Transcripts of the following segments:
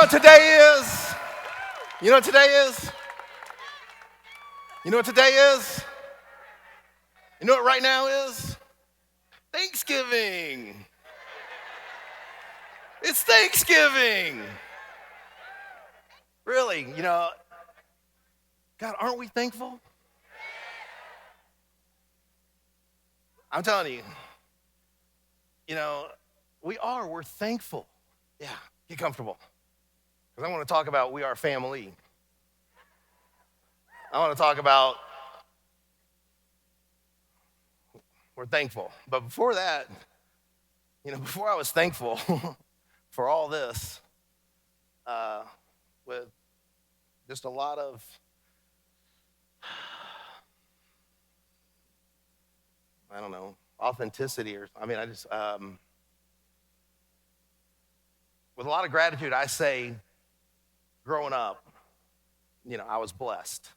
what today is? You know what today is? You know what today is? You know what right now is? Thanksgiving. It's Thanksgiving. Really, God, aren't we thankful? I'm telling you, we're thankful. Yeah, get comfortable. Because I want to talk about we are family. I want to talk about we're thankful. But before that, before I was thankful for all this, with just a lot of, I don't know, authenticity with a lot of gratitude, I say, growing up, I was blessed.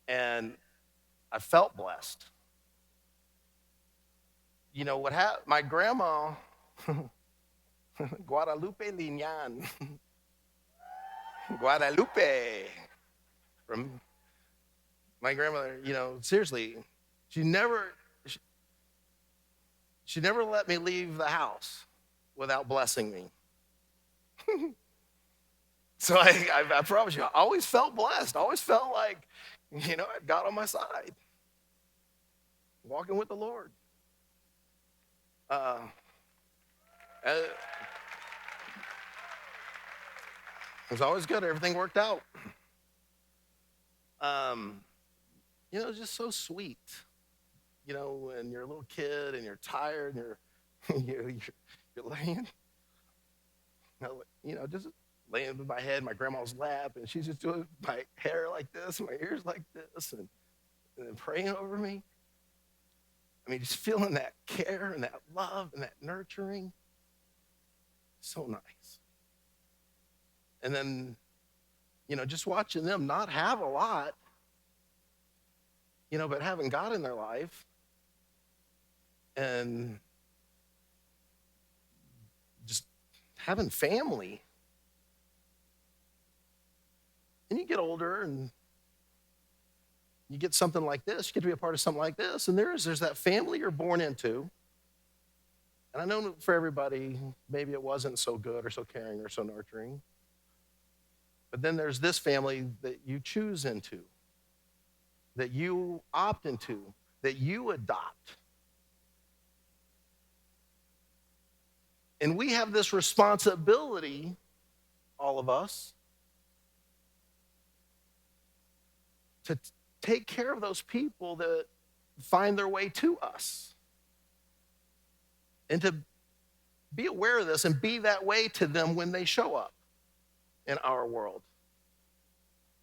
And I felt blessed. You know what happened? My grandma, Guadalupe Lignan, Guadalupe, from my grandmother, seriously, she never let me leave the house without blessing me. So I promise you, I always felt blessed. I always felt like, I had God on my side, walking with the Lord. Uh, it was always good. Everything worked out. It's just so sweet. When you're a little kid and you're tired and you're laying, just laying with my head in my grandma's lap, and she's just doing my hair like this, my ears like this, and then praying over me. Just feeling that care and that love and that nurturing. So nice. And then, just watching them not have a lot, but having God in their life and just having family. And you get older and you get something like this, you get to be a part of something like this, and there's that family you're born into. And I know for everybody, maybe it wasn't so good or so caring or so nurturing. But then there's this family that you choose into, that you opt into, that you adopt. And we have this responsibility, all of us, to take care of those people that find their way to us. And to be aware of this and be that way to them when they show up in our world,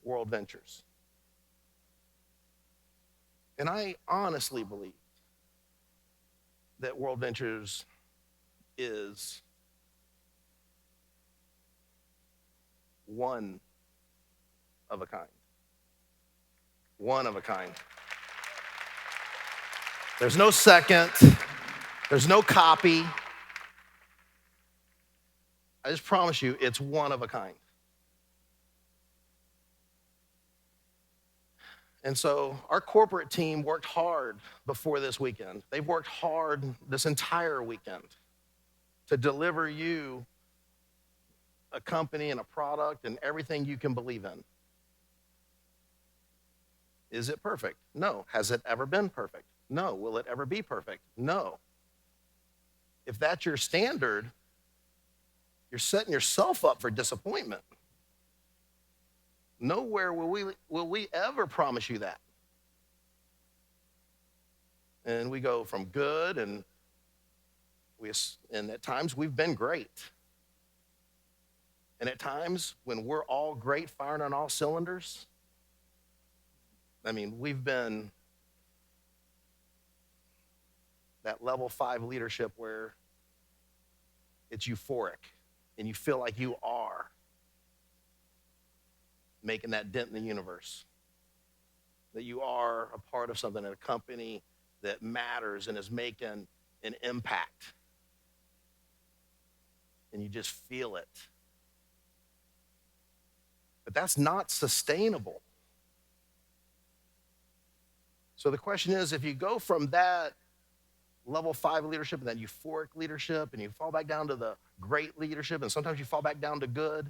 WorldVentures. And I honestly believe that WorldVentures is one of a kind. One of a kind. There's no second. There's no copy. I just promise you, it's one of a kind. And so our corporate team worked hard before this weekend. They've worked hard this entire weekend to deliver you a company and a product and everything you can believe in. Is it perfect? No. Has it ever been perfect? No. Will it ever be perfect? No. If that's your standard, you're setting yourself up for disappointment. Nowhere will we ever promise you that. And we go from good, and at times we've been great. And at times when we're all great, firing on all cylinders, we've been that level 5 leadership where it's euphoric and you feel like you are making that dent in the universe, that you are a part of something in a company that matters and is making an impact. And you just feel it. But that's not sustainable. So the question is, if you go from that level 5 leadership and that euphoric leadership, and you fall back down to the great leadership, and sometimes you fall back down to good.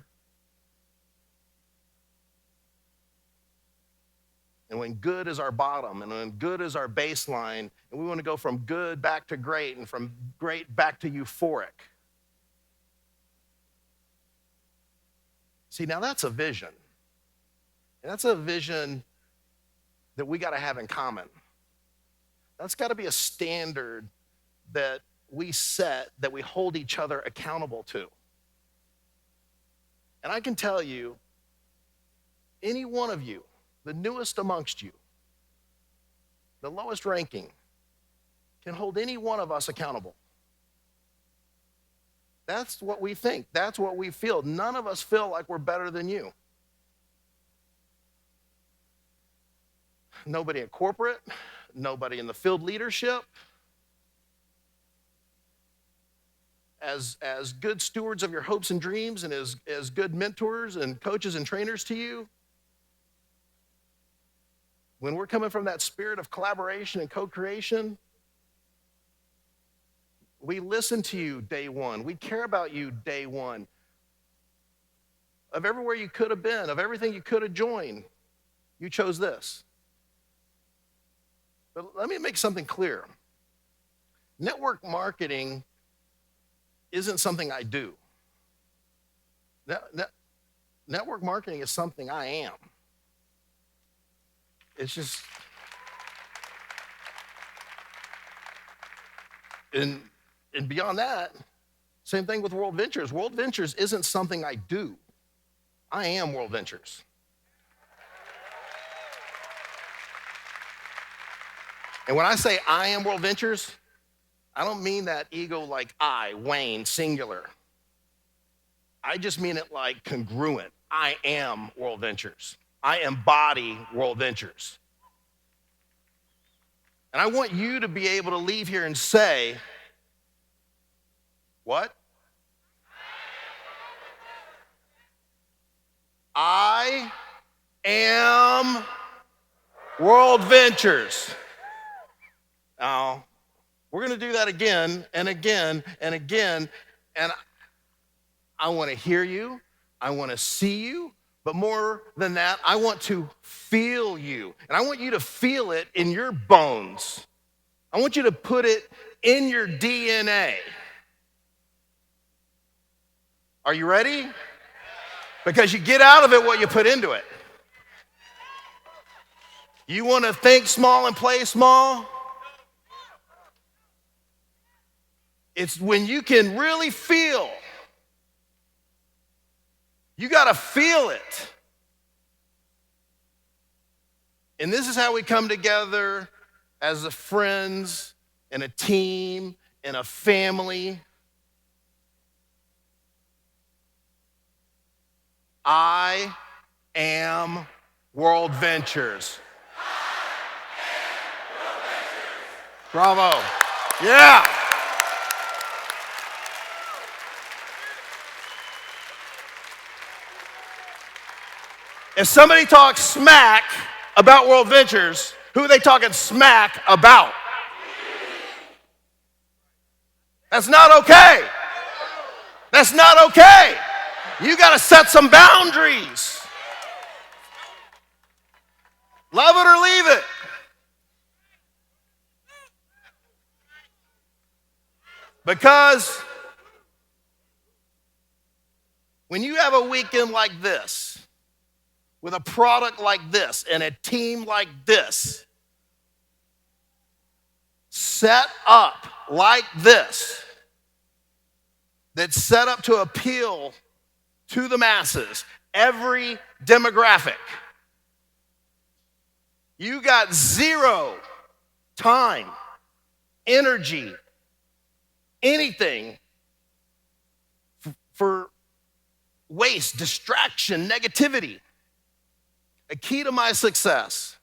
And when good is our bottom, and when good is our baseline, and we want to go from good back to great, and from great back to euphoric. See, now that's a vision. And that's a vision that we got to have in common. That's got to be a standard that we set, that we hold each other accountable to. And I can tell you, any one of you, the newest amongst you, the lowest ranking, can hold any one of us accountable. That's what we think. That's what we feel. None of us feel like we're better than you. Nobody at corporate, nobody in the field leadership. As good stewards of your hopes and dreams, and as good mentors and coaches and trainers to you, when we're coming from that spirit of collaboration and co-creation, we listen to you day one. We care about you day one. Of everywhere you could have been, of everything you could have joined, you chose this. But let me make something clear. Network marketing isn't something I do. Network marketing is something I am. It's just, and beyond that, same thing with WorldVentures. WorldVentures isn't something I do. I am WorldVentures. And when I say I am WorldVentures, I don't mean that ego like I, Wayne, singular. I just mean it like congruent. I am WorldVentures. I embody WorldVentures. And I want you to be able to leave here and say, what? I am WorldVentures. Now, we're going to do that again and again and again. And I want to hear you. I want to see you. But more than that, I want to feel you. And I want you to feel it in your bones. I want you to put it in your DNA. Are you ready? Because you get out of it what you put into it. You want to think small and play small? It's when you can really feel. You got to feel it. And this is how we come together as a friends and a team and a family. I am WorldVentures. Bravo. Yeah. If somebody talks smack about WorldVentures, who are they talking smack about? That's not okay. That's not okay. You got to set some boundaries. Love it or leave it. Because when you have a weekend like this, with a product like this and a team like this, set up like this, that's set up to appeal to the masses, every demographic, you got zero time, energy, anything for waste, distraction, negativity. A key to my success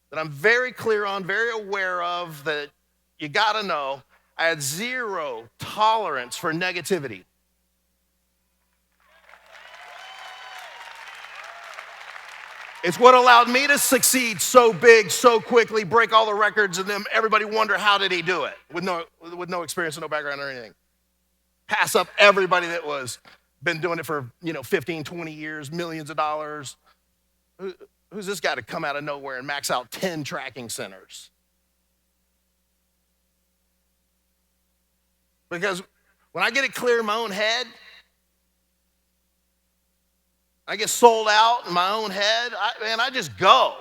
that I'm very clear on, very aware of, that you got to know, I had zero tolerance for negativity. It's what allowed me to succeed so big, so quickly, break all the records, and then everybody wonder how did he do it with no experience and no background or anything. Pass up everybody that was been doing it for 15, 20 years, millions of dollars. Who's this guy to come out of nowhere and max out 10 tracking centers? Because when I get it clear in my own head, I get sold out in my own head, I just go.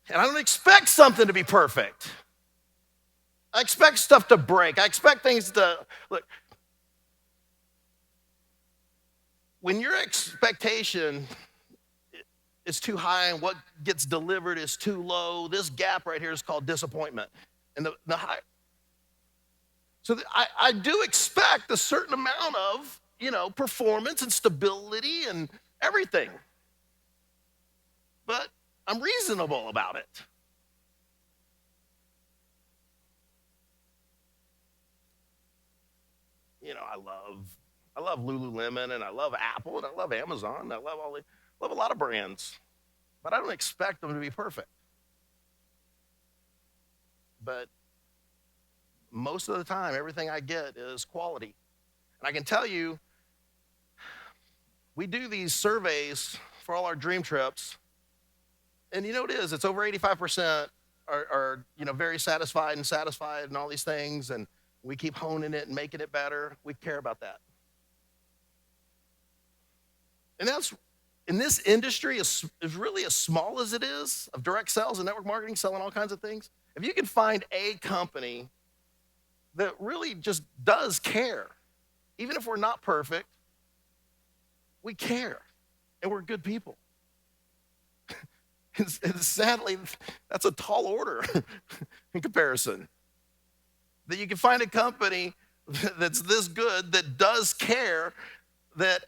And I don't expect something to be perfect. I expect stuff to break. I expect things to, look, when your expectation is too high and what gets delivered is too low, this gap right here is called disappointment. And the high. So I do expect a certain amount of, performance and stability and everything. But I'm reasonable about it. I love Lululemon, and I love Apple, and I love Amazon, and I love a lot of brands. But I don't expect them to be perfect. But most of the time, everything I get is quality. And I can tell you, we do these surveys for all our dream trips, and it is. It's over 85% are very satisfied and all these things, and we keep honing it and making it better. We care about that. And that's, in this industry, is really as small as it is, of direct sales and network marketing, selling all kinds of things. If you can find a company that really just does care, even if we're not perfect, we care, and we're good people. And sadly, that's a tall order in comparison. That you can find a company that's this good, that does care, that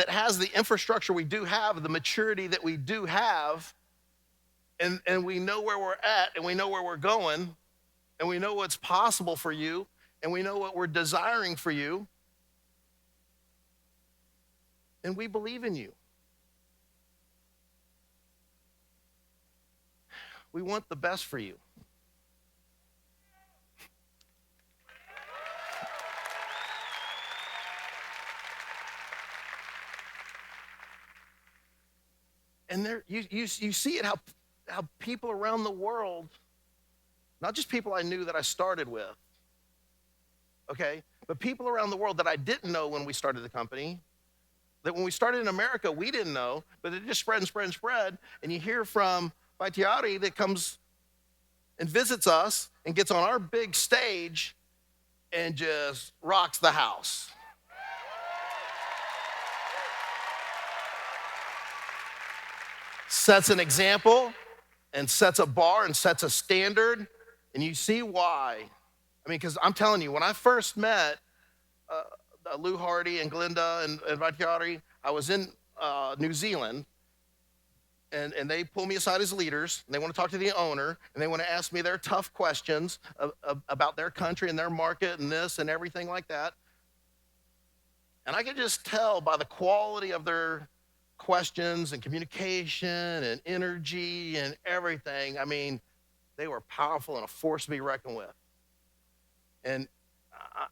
has the infrastructure we do have, the maturity that we do have, and we know where we're at, and we know where we're going, and we know what's possible for you, and we know what we're desiring for you, and we believe in you. We want the best for you. And there, you see it, how people around the world, not just people I knew that I started with, okay, but people around the world that I didn't know when we started the company, that when we started in America, we didn't know, but it just spread and spread and spread. And you hear from Vitiari that comes and visits us and gets on our big stage and just rocks the house. Sets an example and sets a bar and sets a standard, and you see why. I mean, because I'm telling you, when I first met Lou Hardy and Glenda and Vitiari, I was in New Zealand, and they pull me aside as leaders, and they want to talk to the owner, and they want to ask me their tough questions about their country and their market and this and everything like that. And I could just tell by the quality of their questions and communication and energy and everything. I mean, they were powerful and a force to be reckoned with. And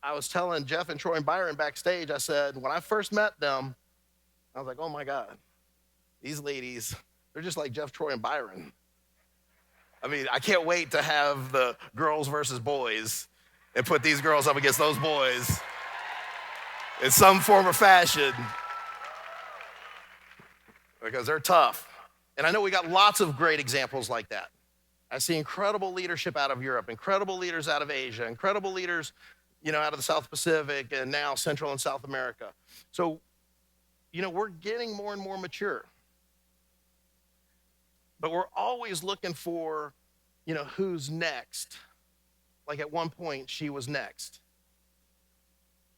I was telling Jeff and Troy and Byron backstage, I said, when I first met them, I was like, oh my God, these ladies, they're just like Jeff, Troy, and Byron. I mean, I can't wait to have the girls versus boys and put these girls up against those boys in some form or fashion, because they're tough. And I know we got lots of great examples like that. I see incredible leadership out of Europe, incredible leaders out of Asia, incredible leaders, out of the South Pacific and now Central and South America. So, we're getting more and more mature. But we're always looking for, who's next. Like at one point, she was next.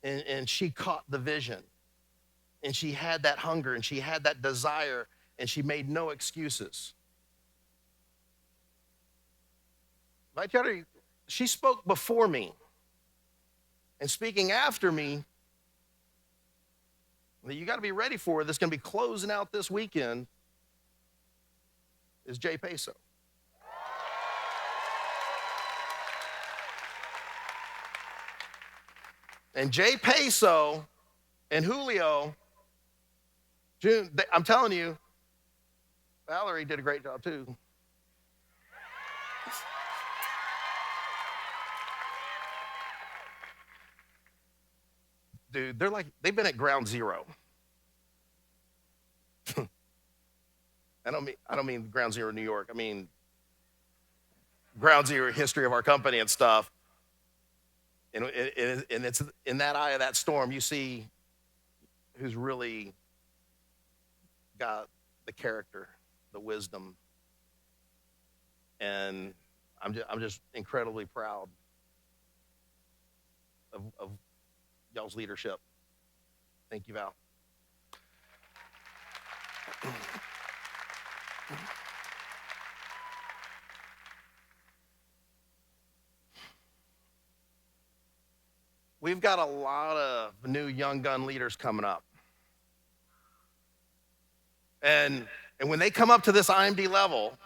And she caught the vision. And she had that hunger, and she had that desire, and she made no excuses. Vitiari, she spoke before me. And speaking after me, that you got to be ready for, that's going to be closing out this weekend, is Jay Peso. And Jay Peso and Julio, June, I'm telling you, Valerie did a great job too. Dude, they've been at ground zero. I don't mean ground zero New York. I mean ground zero history of our company and stuff. And it's in that eye of that storm, you see who's really got the character, the wisdom. And I'm just incredibly proud of y'all's leadership. Thank you, Val. We've got a lot of new young gun leaders coming up. And when they come up to this IMD level,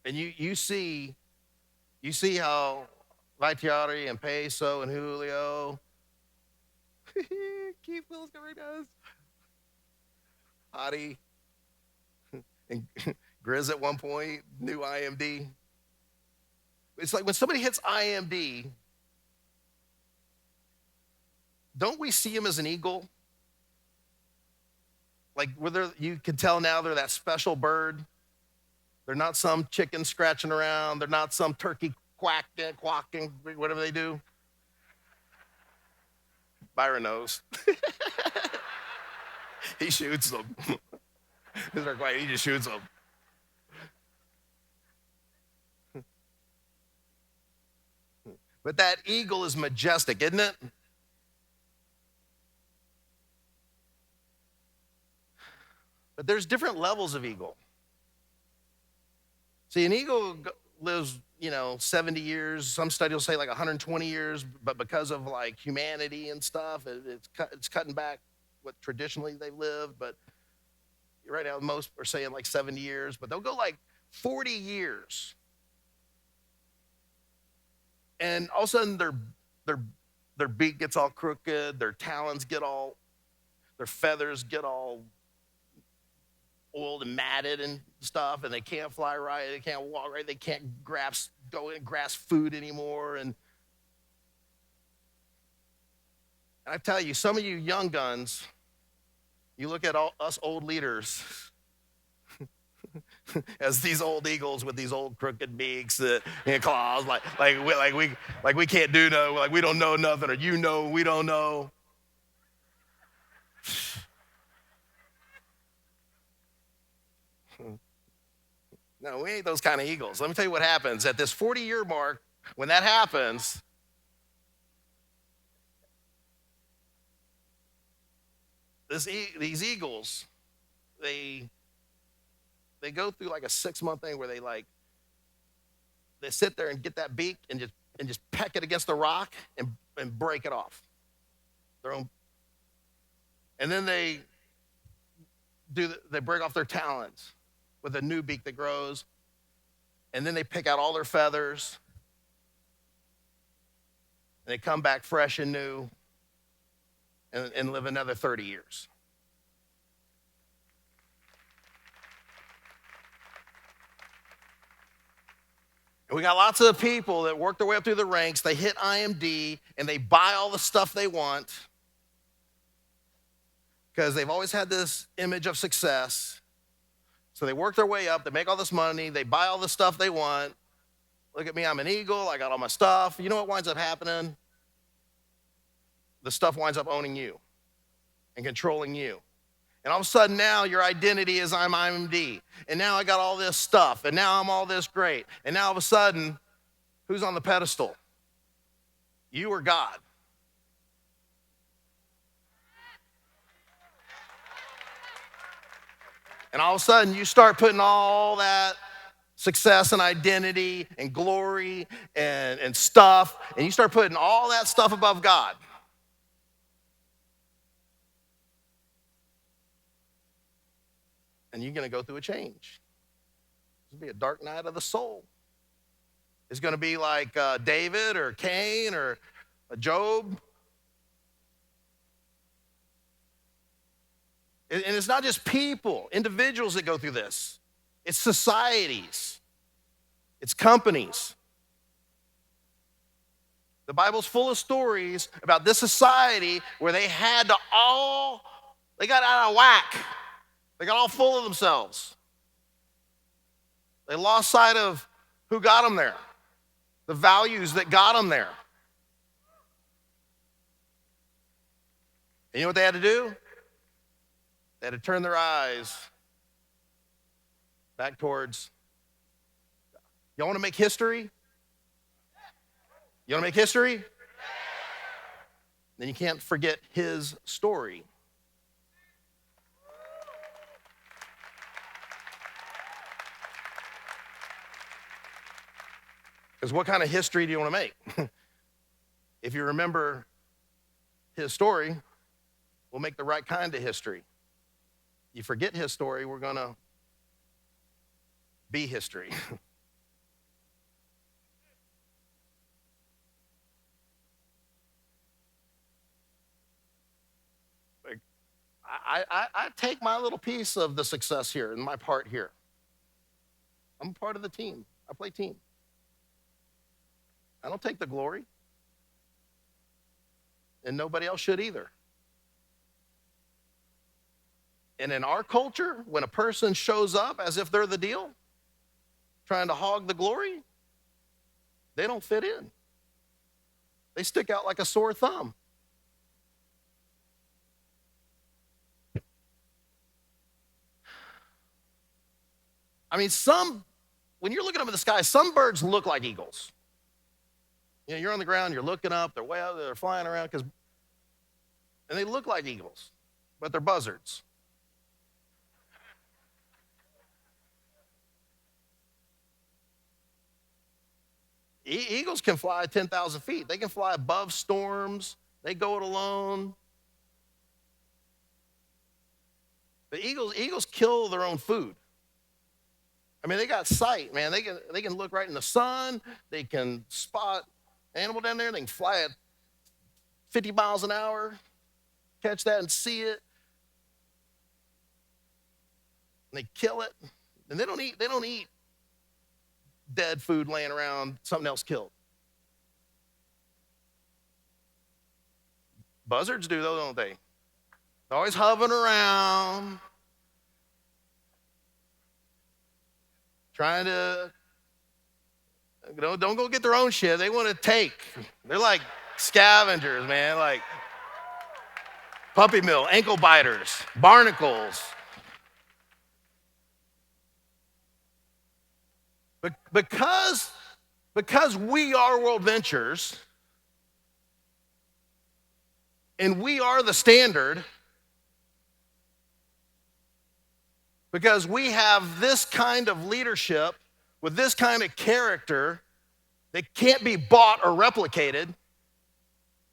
and you see how Vitiari and Peso and Julio, Keith Willis right now, Hottie, and Grizz at one point, new IMD. It's like when somebody hits IMD, don't we see him as an eagle? Like whether you can tell now they're that special bird. They're not some chicken scratching around. They're not some turkey quacking, whatever they do. Byron knows. He shoots them. He just shoots them. But that eagle is majestic, isn't it? But there's different levels of eagle. See, an eagle lives, 70 years. Some studies will say like 120 years, but because of like humanity and stuff, it's cutting back what traditionally they've lived. But right now, most are saying like 70 years, but they'll go like 40 years. And all of a sudden, their beak gets all crooked, their talons their feathers get all oiled and matted and stuff, and they can't fly right, they can't walk right, they can't go and grasp food anymore. And I tell you, some of you young guns, you look at us old leaders as these old eagles with these old crooked beaks and claws, like we can't do no, like we don't know nothing, or we don't know. No, we ain't those kind of eagles. Let me tell you what happens. At this 40-year mark, when that happens, these eagles, they go through like a 6-month thing where they sit there and get that beak and just peck it against the rock and break it off. And then they break off their talons with a new beak that grows, and then they pick out all their feathers, and they come back fresh and new and live another 30 years. And we got lots of people that work their way up through the ranks, they hit IMD, and they buy all the stuff they want because they've always had this image of success. So they work their way up, they make all this money, they buy all the stuff they want. Look at me, I'm an eagle, I got all my stuff. You know what winds up happening? The stuff winds up owning you and controlling you. And all of a sudden now your identity is I'm IMD. And now I got all this stuff, and now I'm all this great. And now all of a sudden, who's on the pedestal? You or God? And all of a sudden you start putting all that success and identity and glory and stuff, and you start putting all that stuff above God, and you're going to go through a change. It's going to be a dark night of the soul. It's going to be like David or Cain or Job. And it's not just people, individuals that go through this. It's societies. It's companies. The Bible's full of stories about this society where they got out of whack. They got all full of themselves. They lost sight of who got them there, the values that got them there. And you know what they had to do? They had to turn their eyes back towards. Y'all want to make history? You want to make history? Then you can't forget his story. Because what kind of history do you want to make? If you remember his story, we'll make the right kind of history. You forget his story, we're going to be history. I take my little piece of the success here and my part here. I'm a part of the team. I play team. I don't take the glory. And nobody else should either. And in our culture, when a person shows up as if they're the deal, trying to hog the glory, they don't fit in. They stick out like a sore thumb. I mean, when you're looking up at the sky, some birds look like eagles. You know, you're on the ground, you're looking up, they're way out there, they're flying around, and they look like eagles, but they're buzzards. Eagles can fly 10,000 feet. They can fly above storms. They go it alone. The eagles kill their own food. I mean, they got sight, man. They can look right in the sun. They can spot animal down there. They can fly at 50 miles an hour, catch that and see it. And they kill it. And they don't eat dead food laying around, something else killed. Buzzards do, though, don't they? They're always hovering around, trying to, don't go get their own shit. They want to take. They're like scavengers, man, like puppy mill, ankle biters, barnacles. But because we are WorldVentures and we are the standard, because we have this kind of leadership with this kind of character that can't be bought or replicated.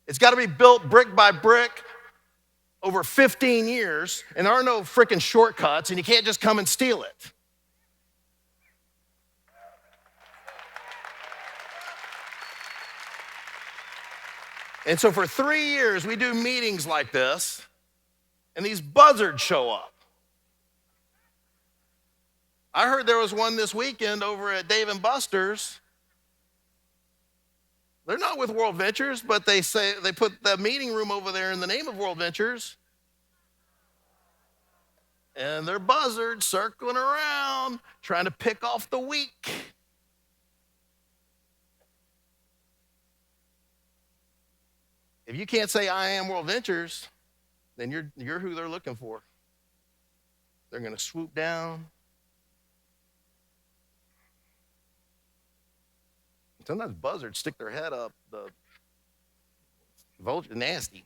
It's got to be built brick by brick over 15 years, and there are no freaking shortcuts, and you can't just come and steal it. And so for 3 years, we do meetings like this, and these buzzards show up. I heard there was one this weekend over at Dave & Buster's. They're not with WorldVentures, but they say they put the meeting room over there in the name of WorldVentures. And they're buzzards circling around, trying to pick off the weak. If you can't say I am WorldVentures, then you're who they're looking for. They're going to swoop down. Sometimes buzzards stick their head up. The vulture, nasty.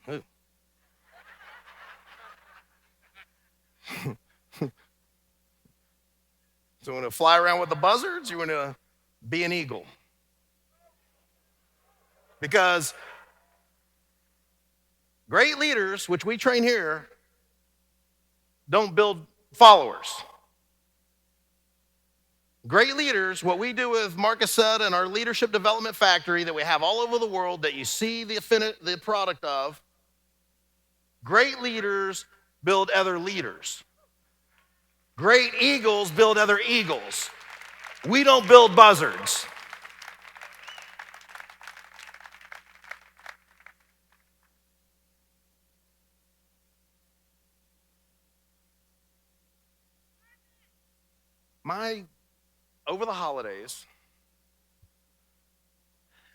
So you want to fly around with the buzzards? You want to be an eagle? Because great leaders, which we train here, don't build followers. Great leaders, what we do with Marcus said and our leadership development factory that we have all over the world that you see the product of, great leaders build other leaders. Great eagles build other eagles. We don't build buzzards. Over the holidays,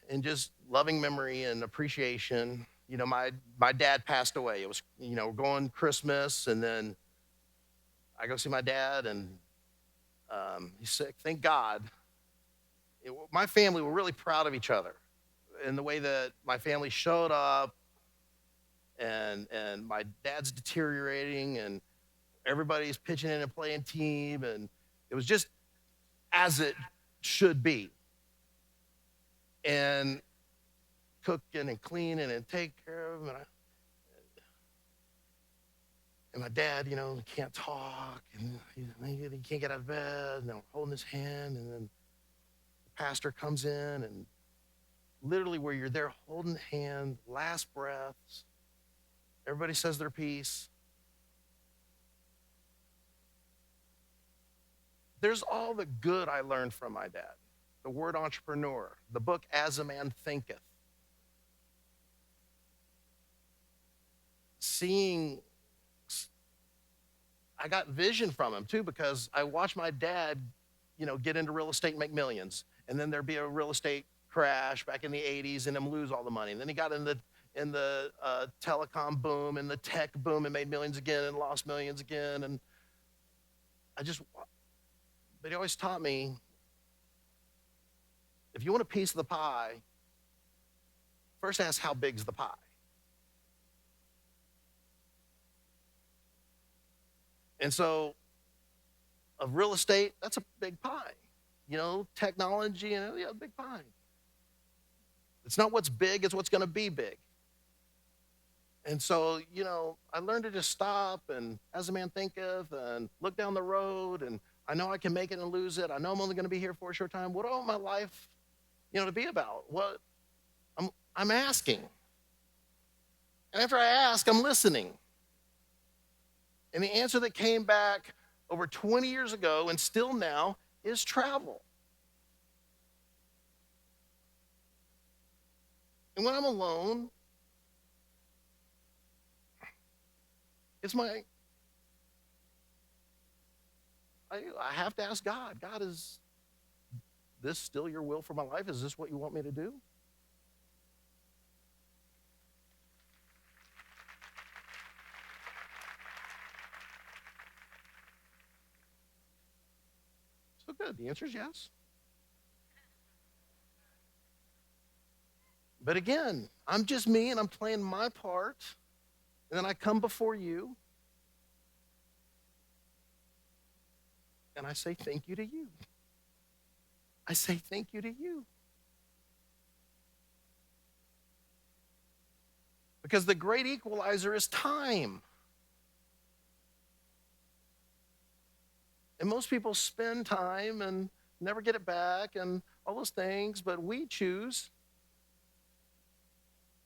and just loving memory and appreciation, my dad passed away. It was, we're going Christmas, and then I go see my dad, and he's sick. Thank God. My family were really proud of each other in the way that my family showed up, and my dad's deteriorating, and everybody's pitching in and playing team, and it was just as it should be. And cooking and cleaning and taking care of him. And my dad, can't talk, and he can't get out of bed, and I'm holding his hand, and then the pastor comes in, and literally where you're there holding the hand, last breaths, everybody says their piece. There's all the good I learned from my dad. The word entrepreneur, the book As a Man Thinketh. I got vision from him too, because I watched my dad, get into real estate and make millions. And then there'd be a real estate crash back in the 80s and him lose all the money. And then he got in the telecom boom and the tech boom and made millions again and lost millions again. And but he always taught me, if you want a piece of the pie, first ask how big's the pie. And so, of real estate, that's a big pie. Technology, a big pie. It's not what's big, it's what's going to be big. And so, I learned to just stop and as a man thinketh and look down the road, and I know I can make it and lose it. I know I'm only going to be here for a short time. What do I want my life, to be about? What I'm asking. And after I ask, I'm listening. And the answer that came back over 20 years ago and still now is travel. And when I'm alone, I have to ask God, is this still your will for my life? Is this what you want me to do? So good. The answer is yes. But again, I'm just me and I'm playing my part. And then I come before you and I say thank you to you. I say thank you to you. Because the great equalizer is time. And most people spend time and never get it back and all those things, but we choose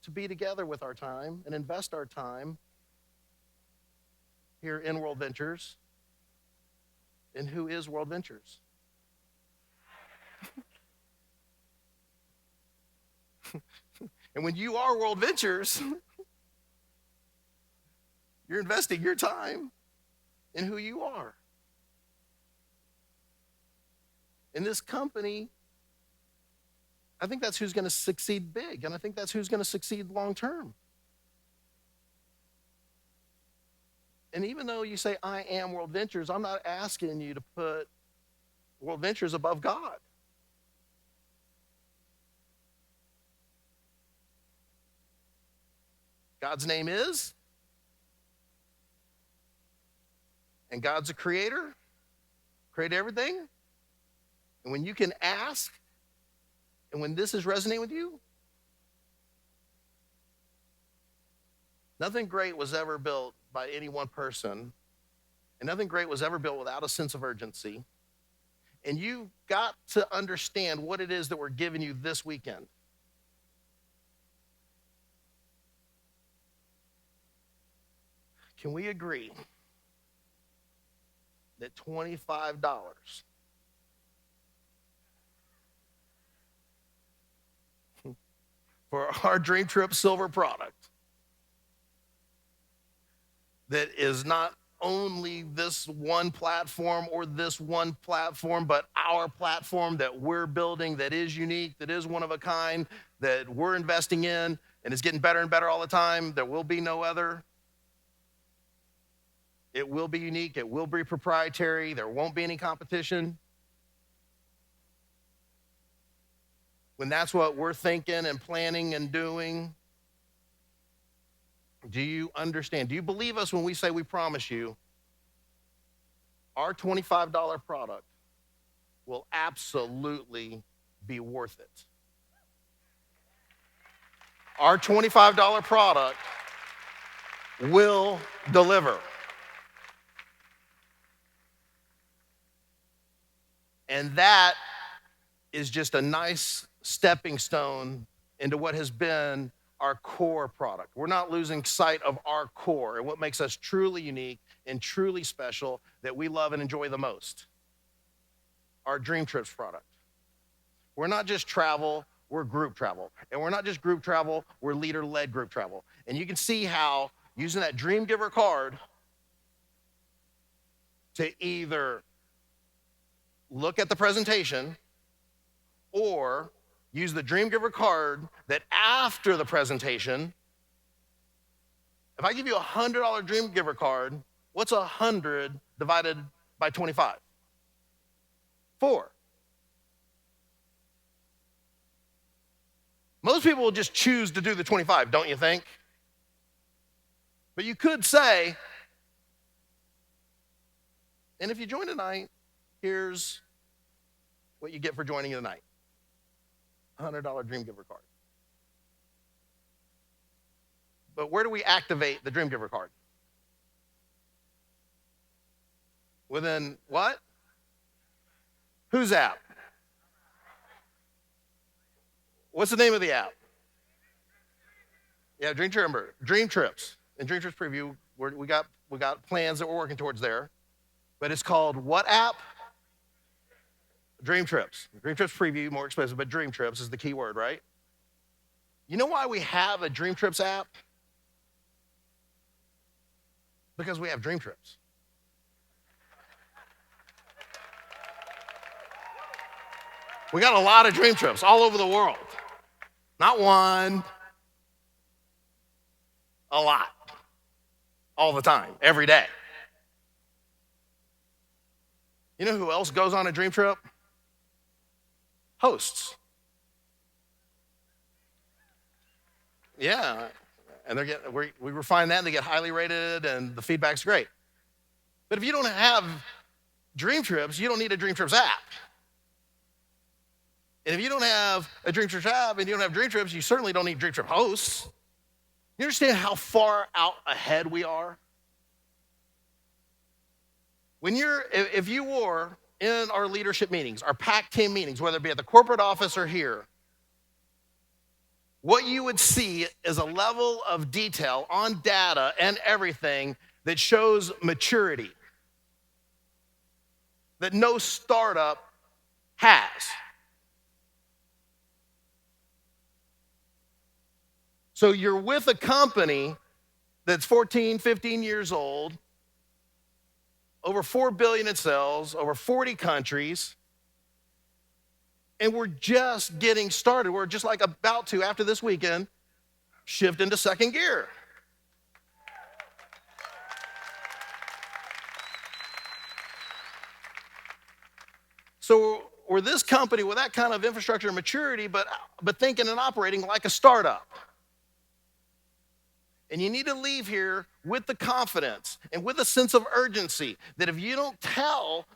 to be together with our time and invest our time here in WorldVentures. And who is WorldVentures? And when you are WorldVentures, you're investing your time in who you are. In this company, I think that's who's going to succeed big, and I think that's who's going to succeed long term. And even though you say, I am WorldVentures, I'm not asking you to put WorldVentures above God. God's name is, and God's a creator, created everything. And when you can ask, and when this is resonating with you, nothing great was ever built by any one person, and nothing great was ever built without a sense of urgency. And you've got to understand what it is that we're giving you this weekend. Can we agree that $25 for our Dream Trip Silver product that is not only this one platform or this one platform, but our platform that we're building that is unique, that is one of a kind, that we're investing in, and is getting better and better all the time? There will be no other. It will be unique. It will be proprietary. There won't be any competition. When that's what we're thinking and planning and doing, do you understand? Do you believe us when we say we promise you our $25 product will absolutely be worth it? Our $25 product will deliver. And that is just a nice stepping stone into what has been our core product. We're not losing sight of our core and what makes us truly unique and truly special that we love and enjoy the most. Our Dream Trips product. We're not just travel, we're group travel. And we're not just group travel, we're leader-led group travel. And you can see how using that Dream Giver card to either look at the presentation or use the Dream Giver card that after the presentation, if I give you a $100 Dream Giver card, what's 100 divided by 25? 4. Most people will just choose to do the 25, don't you think? But you could say, and if you join tonight, here's what you get for joining tonight. $100 Dream Giver card. But where do we activate the Dream Giver card? Within what? Whose app? What's the name of the app? Yeah, Dream Trips. In Dream Trips Preview, we got plans that we're working towards there. But it's called what app? Dream Trips. Dream Trips Preview, more expensive, but Dream Trips is the key word, right? You know why we have a Dream Trips app? Because we have Dream Trips. We got a lot of Dream Trips all over the world. Not one, a lot. All the time, every day. You know who else goes on a Dream Trip? Hosts. Yeah, and we refine that and they get highly rated and the feedback's great. But if you don't have Dream Trips, you don't need a Dream Trips app. And if you don't have a Dream Trips app and you don't have Dream Trips, you certainly don't need Dream Trip hosts. You understand how far out ahead we are? If you were in our leadership meetings, our PAC team meetings, whether it be at the corporate office or here, what you would see is a level of detail on data and everything that shows maturity that no startup has. So you're with a company that's 14, 15 years old, over 4 billion in sales, over 40 countries, and we're just getting started. We're just like about to, after this weekend, shift into second gear. So we're this company with that kind of infrastructure and maturity, but thinking and operating like a startup. And you need to leave here with the confidence and with a sense of urgency that if you don't tell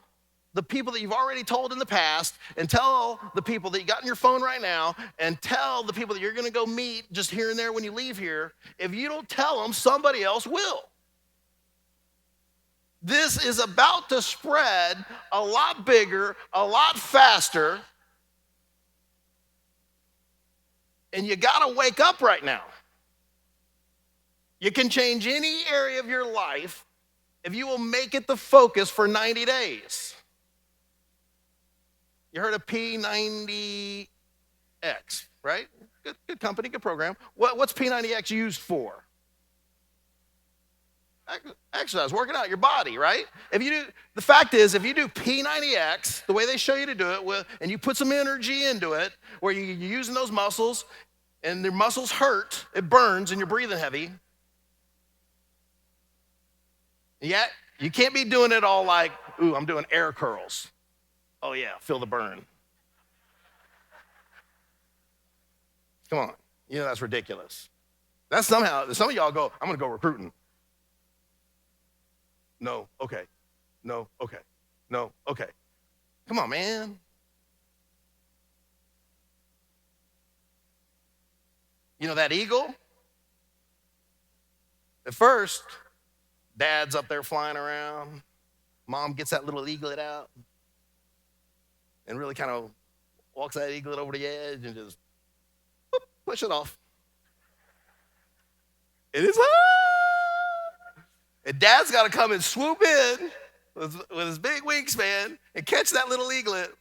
the people that you've already told in the past, and tell the people that you got in your phone right now, and tell the people that you're going to go meet just here and there when you leave here, if you don't tell them, somebody else will. This is about to spread a lot bigger, a lot faster, and you got to wake up right now. You can change any area of your life if you will make it the focus for 90 days. You heard of P90X, right? Good company, good program. What's P90X used for? Exercise, working out your body, right? The fact is, if you do P90X, the way they show you to do it, and you put some energy into it, where you're using those muscles, and their muscles hurt, it burns, and you're breathing heavy. Yet, you can't be doing it all like, ooh, I'm doing air curls. Oh yeah, feel the burn. Come on, that's ridiculous. That's somehow, some of y'all go, I'm gonna go recruiting. No, okay. No, okay. No, okay. Come on, man. That eagle? At first, dad's up there flying around. Mom gets that little eaglet out and really kind of walks that eaglet over the edge and just whoop, push it off. It is and dad's got to come and swoop in with his big wingspan and catch that little eaglet.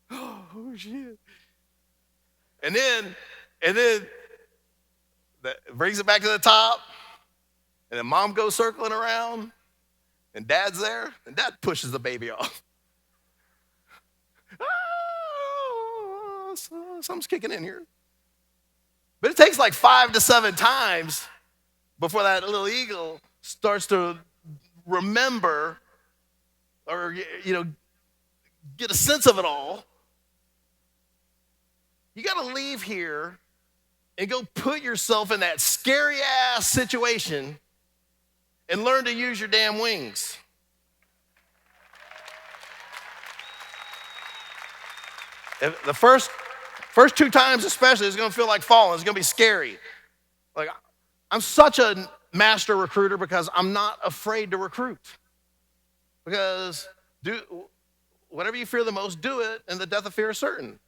Oh, shit. And then that brings it back to the top. And then mom goes circling around. And dad's there. And dad pushes the baby off. Oh, something's kicking in here. But it takes like 5 to 7 times before that little eagle starts to remember or, get a sense of it all. You got to leave here and go put yourself in that scary ass situation and learn to use your damn wings. If the first 2 times especially, it's going to feel like falling. It's going to be scary. Like, I'm such a master recruiter because I'm not afraid to recruit. Because whatever you fear the most, do it, and the death of fear is certain.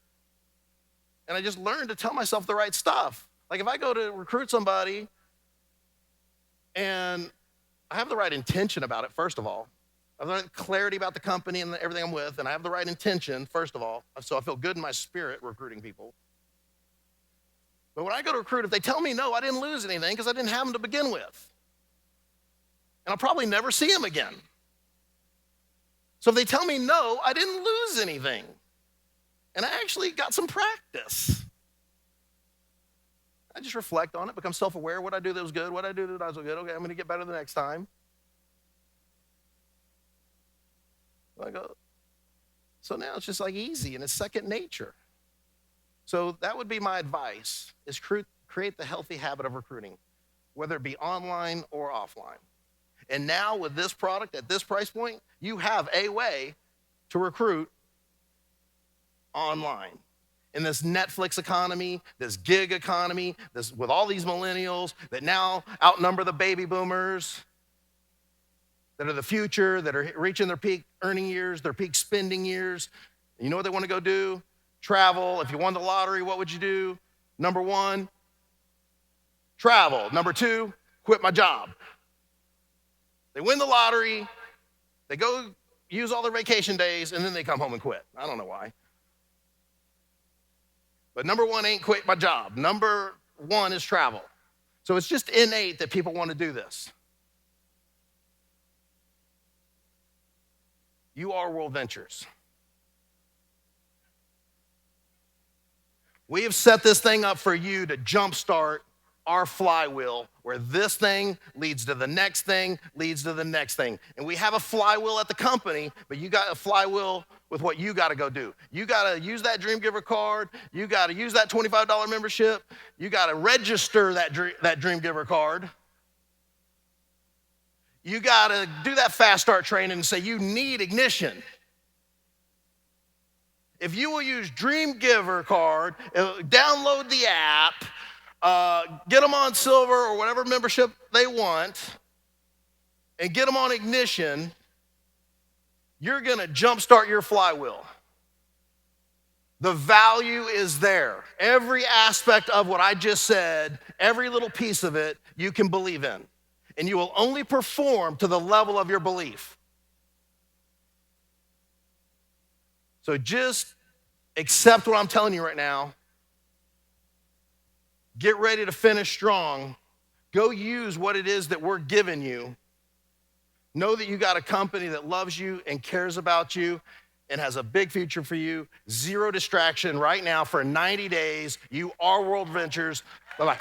And I just learned to tell myself the right stuff. Like if I go to recruit somebody and I have the right intention about it, first of all. I have the right clarity about the company and everything I'm with, and I have the right intention, first of all, so I feel good in my spirit recruiting people. But when I go to recruit, if they tell me no, I didn't lose anything because I didn't have them to begin with. And I'll probably never see them again. So if they tell me no, I didn't lose anything. And I actually got some practice. I just reflect on it, become self-aware. What I do that was good, what I do that was good. Okay, I'm going to get better the next time. So now it's just like easy and it's second nature. So that would be my advice, is create the healthy habit of recruiting, whether it be online or offline. And now with this product at this price point, you have a way to recruit online. In this Netflix economy, this gig economy, with all these millennials that now outnumber the baby boomers, that are the future, that are reaching their peak earning years, their peak spending years. You know what they want to go do? Travel. If you won the lottery, what would you do? Number 1, travel. Number 2, quit my job. They win the lottery, they go use all their vacation days, and then they come home and quit. I don't know why. But number 1 ain't quit my job. Number 1 is travel. So it's just innate that people want to do this. You are WorldVentures. We have set this thing up for you to jumpstart our flywheel, where this thing leads to the next thing, leads to the next thing. And we have a flywheel at the company, but you got a flywheel with what you got to go do. You got to use that Dream Giver card. You got to use that $25 membership. You got to register that Dream Giver card. You got to do that fast start training and say you need ignition. If you will use Dream Giver card, download the app, get them on Silver or whatever membership they want, and get them on Ignition, you're gonna jumpstart your flywheel. The value is there. Every aspect of what I just said, every little piece of it, you can believe in. And you will only perform to the level of your belief. So just accept what I'm telling you right now. Get ready to finish strong. Go use what it is that we're giving you. Know that you got a company that loves you and cares about you and has a big future for you. Zero distraction right now for 90 days. You are WorldVentures. Bye-bye.